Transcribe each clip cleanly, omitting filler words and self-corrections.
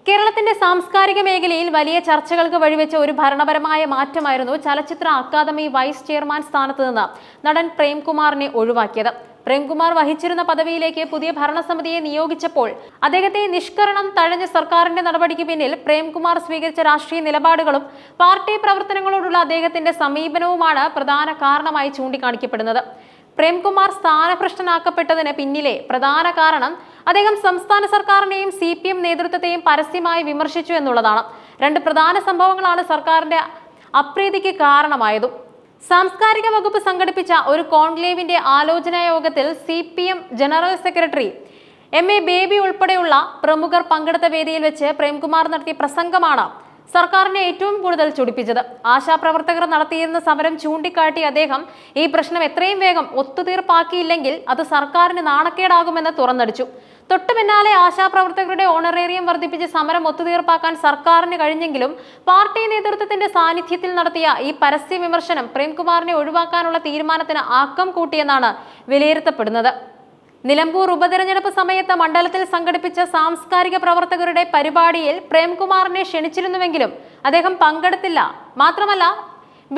കേരളത്തിന്റെ സാംസ്കാരിക മേഖലയിൽ വലിയ ചർച്ചകൾക്ക് വഴിവെച്ച ഒരു ഭരണപരമായ മാറ്റമായിരുന്നു ചലച്ചിത്ര അക്കാദമി വൈസ് ചെയർമാൻ സ്ഥാനത്ത് നിന്ന് നടൻ പ്രേംകുമാറിനെ ഒഴിവാക്കിയത്. പ്രേംകുമാർ വഹിച്ചിരുന്ന പദവിയിലേക്ക് പുതിയ ഭരണസമിതിയെ നിയോഗിച്ചപ്പോൾ അദ്ദേഹത്തെ നിഷ്കരണം തഴഞ്ഞ സർക്കാരിന്റെ നടപടിക്ക് പിന്നിൽ പ്രേംകുമാർ സ്വീകരിച്ച രാഷ്ട്രീയ നിലപാടുകളും പാർട്ടി പ്രവർത്തനങ്ങളോടുള്ള അദ്ദേഹത്തിന്റെ സമീപനവുമാണ് പ്രധാന കാരണമായി ചൂണ്ടിക്കാണിക്കപ്പെടുന്നത്. പ്രേംകുമാർ സ്ഥാനഭ്രഷ്ടനാക്കപ്പെട്ടതിന് പിന്നിലെ പ്രധാന കാരണം അദ്ദേഹം സംസ്ഥാന സർക്കാരിനെയും CPM നേതൃത്വത്തെയും പരസ്യമായി വിമർശിച്ചു എന്നുള്ളതാണ്. രണ്ട് പ്രധാന സംഭവങ്ങളാണ് സർക്കാരിന്റെ അപ്രീതിക്ക് കാരണമായതും. സാംസ്കാരിക വകുപ്പ് സംഘടിപ്പിച്ച ഒരു കോൺക്ലേവിന്റെ ആലോചനാ യോഗത്തിൽ CPM general secretary MA baby ഉൾപ്പെടെയുള്ള പ്രമുഖർ പങ്കെടുത്ത വേദിയിൽ വെച്ച് പ്രേംകുമാർ നടത്തിയ പ്രസംഗമാണ് സർക്കാരിനെ ഏറ്റവും കൂടുതൽ ചൊടിപ്പിച്ചത്. ആശാപ്രവർത്തകർ നടത്തിയിരുന്ന സമരം ചൂണ്ടിക്കാട്ടി അദ്ദേഹം ഈ പ്രശ്നം എത്രയും വേഗം ഒത്തുതീർപ്പാക്കിയില്ലെങ്കിൽ അത് സർക്കാരിന് നാണക്കേടാകുമെന്ന് തുറന്നടിച്ചു. തൊട്ടു പിന്നാലെ ആശാപ്രവർത്തകരുടെ ഓണറേറിയം വർദ്ധിപ്പിച്ച് സമരം ഒത്തുതീർപ്പാക്കാൻ സർക്കാരിന് കഴിഞ്ഞെങ്കിലും പാർട്ടി നേതൃത്വത്തിന്റെ സാന്നിധ്യത്തിൽ നടത്തിയ ഈ പരസ്യ വിമർശനം പ്രേംകുമാറിനെ ഒഴിവാക്കാനുള്ള തീരുമാനത്തിന് ആക്കം കൂട്ടിയെന്നാണ് വിലയിരുത്തപ്പെടുന്നത്. നിലമ്പൂർ ഉപതെരഞ്ഞെടുപ്പ് സമയത്ത് മണ്ഡലത്തിൽ സംഘടിപ്പിച്ച സാംസ്കാരിക പ്രവർത്തകരുടെ പരിപാടിയിൽ പ്രേംകുമാറിനെ ക്ഷണിച്ചിരുന്നുവെങ്കിലും അദ്ദേഹം പങ്കെടുത്തില്ല. മാത്രമല്ല,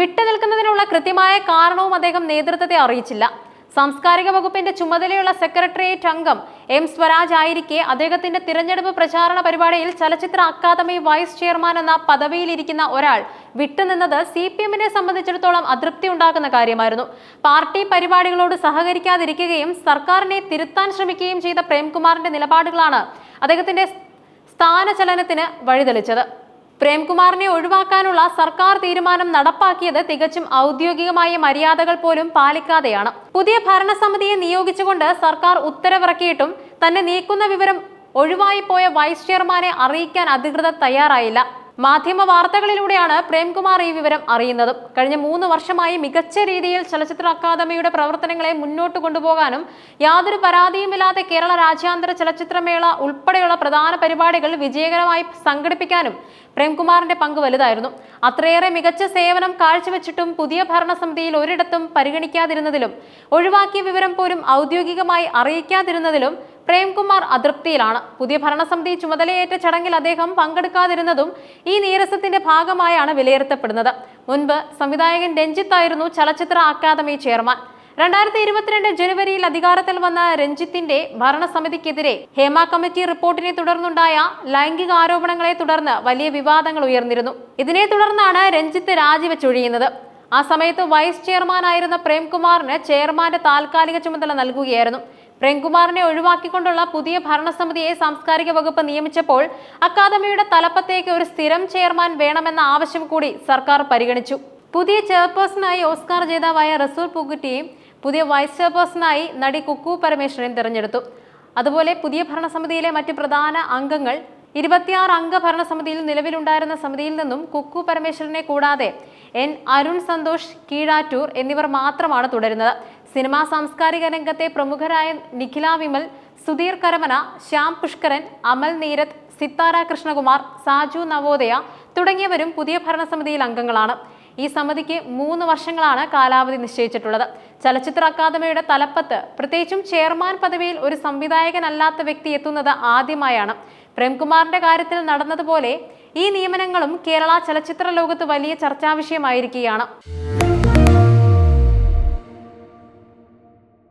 വിട്ടുനിൽക്കുന്നതിനുള്ള കൃത്യമായ കാരണവും അദ്ദേഹം നേതൃത്വത്തെ അറിയിച്ചില്ല. സാംസ്കാരിക വകുപ്പിന്റെ ചുമതലയുള്ള സെക്രട്ടേറിയറ്റ് അംഗം M സ്വരാജ് ആയിരിക്കെ അദ്ദേഹത്തിന്റെ തിരഞ്ഞെടുപ്പ് പ്രചാരണ പരിപാടിയിൽ ചലച്ചിത്ര അക്കാദമി വൈസ് ചെയർമാൻ എന്ന പദവിയിലിരിക്കുന്ന ഒരാൾ വിട്ടുനിന്നത് CPMനെ സംബന്ധിച്ചിടത്തോളം അതൃപ്തി ഉണ്ടാക്കുന്ന കാര്യമായിരുന്നു. പാർട്ടി പരിപാടികളോട് സഹകരിക്കാതിരിക്കുകയും സർക്കാരിനെ തിരുത്താൻ ശ്രമിക്കുകയും ചെയ്ത പ്രേംകുമാറിന്റെ നിലപാടുകളാണ് അദ്ദേഹത്തിന്റെ സ്ഥാനചലനത്തിന് വഴിതെളിച്ചത്. പ്രേംകുമാറിനെ ഒഴിവാക്കാനുള്ള സർക്കാർ തീരുമാനം നടപ്പാക്കിയത് തികച്ചും ഔദ്യോഗികമായ മര്യാദകൾ പോലും പാലിക്കാതെയാണ്. പുതിയ ഭരണസമിതിയെ നിയോഗിച്ചുകൊണ്ട് സർക്കാർ ഉത്തരവിറക്കിയിട്ടും തന്നെ നീക്കുന്ന വിവരം ഒഴിവായിപ്പോയ വൈസ് ചെയർമാനെ അറിയിക്കാൻ അധികൃതർ തയ്യാറായില്ല. മാധ്യമ വാർത്തകളിലൂടെയാണ് പ്രേംകുമാർ ഈ വിവരം അറിയുന്നത്. കഴിഞ്ഞ 3 വർഷമായി മികച്ച രീതിയിൽ ചലച്ചിത്ര അക്കാദമിയുടെ പ്രവർത്തനങ്ങളെ മുന്നോട്ട് കൊണ്ടുപോകാനും യാതൊരു പരാതിയുമില്ലാതെ കേരള രാജ്യാന്തര ചലച്ചിത്രമേള ഉൾപ്പെടെയുള്ള പ്രധാന പരിപാടികൾ വിജയകരമായി സംഘടിപ്പിക്കാനും പ്രേംകുമാറിന്റെ പങ്ക് വലുതായിരുന്നു. അത്രയേറെ മികച്ച സേവനം കാഴ്ചവെച്ചിട്ടും പുതിയ ഭരണസമിതിയിൽ ഒരിടത്തും പരിഗണിക്കാതിരുന്നതിലും ഒഴിവാക്കിയ വിവരം പോലും ഔദ്യോഗികമായി അറിയിക്കാതിരുന്നതിലും പ്രേംകുമാർ അതൃപ്തിയിലാണ്. പുതിയ ഭരണസമിതി ചുമതലയേറ്റ ചടങ്ങിൽ അദ്ദേഹം പങ്കെടുക്കാതിരുന്നതും ഈ നീരസത്തിന്റെ ഭാഗമായാണ് വിലയിരുത്തപ്പെടുന്നത്. മുൻപ് സംവിധായകൻ രഞ്ജിത്ത് ആയിരുന്നു ചലച്ചിത്ര അക്കാദമി ചെയർമാൻ. 2022 ജനുവരിയിൽ അധികാരത്തിൽ വന്ന രഞ്ജിത്തിന്റെ ഭരണസമിതിക്കെതിരെ ഹേമ കമ്മിറ്റി റിപ്പോർട്ടിനെ തുടർന്നുണ്ടായ ലൈംഗിക ആരോപണങ്ങളെ തുടർന്ന് വലിയ വിവാദങ്ങൾ ഉയർന്നിരുന്നു. ഇതിനെ തുടർന്നാണ് രഞ്ജിത്ത് രാജിവെച്ചൊഴിയുന്നത്. ആ സമയത്ത് വൈസ് ചെയർമാൻ ആയിരുന്ന പ്രേംകുമാറിന് ചെയർമാന്റെ താൽക്കാലിക ചുമതല നൽകുകയായിരുന്നു. പ്രേംകുമാറിനെ ഒഴിവാക്കിക്കൊണ്ടുള്ള പുതിയ ഭരണസമിതിയെ സാംസ്കാരിക വകുപ്പ് നിയമിച്ചപ്പോൾ അക്കാദമിയുടെ തലപ്പത്തേക്ക് ഒരു സ്ഥിരം ചെയർമാൻ വേണമെന്ന ആവശ്യം കൂടി സർക്കാർ പരിഗണിച്ചു. പുതിയ ചെയർപേഴ്സണായി ഓസ്കാർ ജേതാവായ റസൂൽ പൂക്കുറ്റിയെയും പുതിയ വൈസ് ചെയർപേഴ്സണായി നടി കുക്കു പരമേശ്വരനെയും തിരഞ്ഞെടുത്തു. അതുപോലെ പുതിയ ഭരണസമിതിയിലെ മറ്റ് പ്രധാന അംഗങ്ങൾ 26 അംഗ ഭരണസമിതിയിൽ നിലവിലുണ്ടായിരുന്ന സമിതിയിൽ നിന്നും കുക്കു പരമേശ്വരനെ കൂടാതെ N അരുൺ സന്തോഷ് കീഴാറ്റൂർ എന്നിവർ മാത്രമാണ് തുടരുന്നത്. സിനിമാ സാംസ്കാരിക രംഗത്തെ പ്രമുഖരായ നിഖില വിമൽ, സുധീർ കരമന, ശ്യാം പുഷ്കരൻ, അമൽ നീരത്, സിത്താര കൃഷ്ണകുമാർ, സാജു നവോദയ തുടങ്ങിയവരും പുതിയ ഭരണസമിതിയിൽ അംഗങ്ങളാണ്. ഈ സമിതിക്ക് 3 വർഷങ്ങളാണ് കാലാവധി നിശ്ചയിച്ചിട്ടുള്ളത്. ചലച്ചിത്ര അക്കാദമിയുടെ തലപ്പത്ത് പ്രത്യേകിച്ചും ചെയർമാൻ പദവിയിൽ ഒരു സംവിധായകനല്ലാത്ത വ്യക്തി എത്തുന്നത് ആദ്യമായാണ്. പ്രേംകുമാറിന്റെ കാര്യത്തിൽ നടന്നതുപോലെ ഈ നിയമനങ്ങളും കേരള ചലച്ചിത്ര ലോകത്ത് വലിയ ചർച്ചാ വിഷയമായിരിക്കുകയാണ്.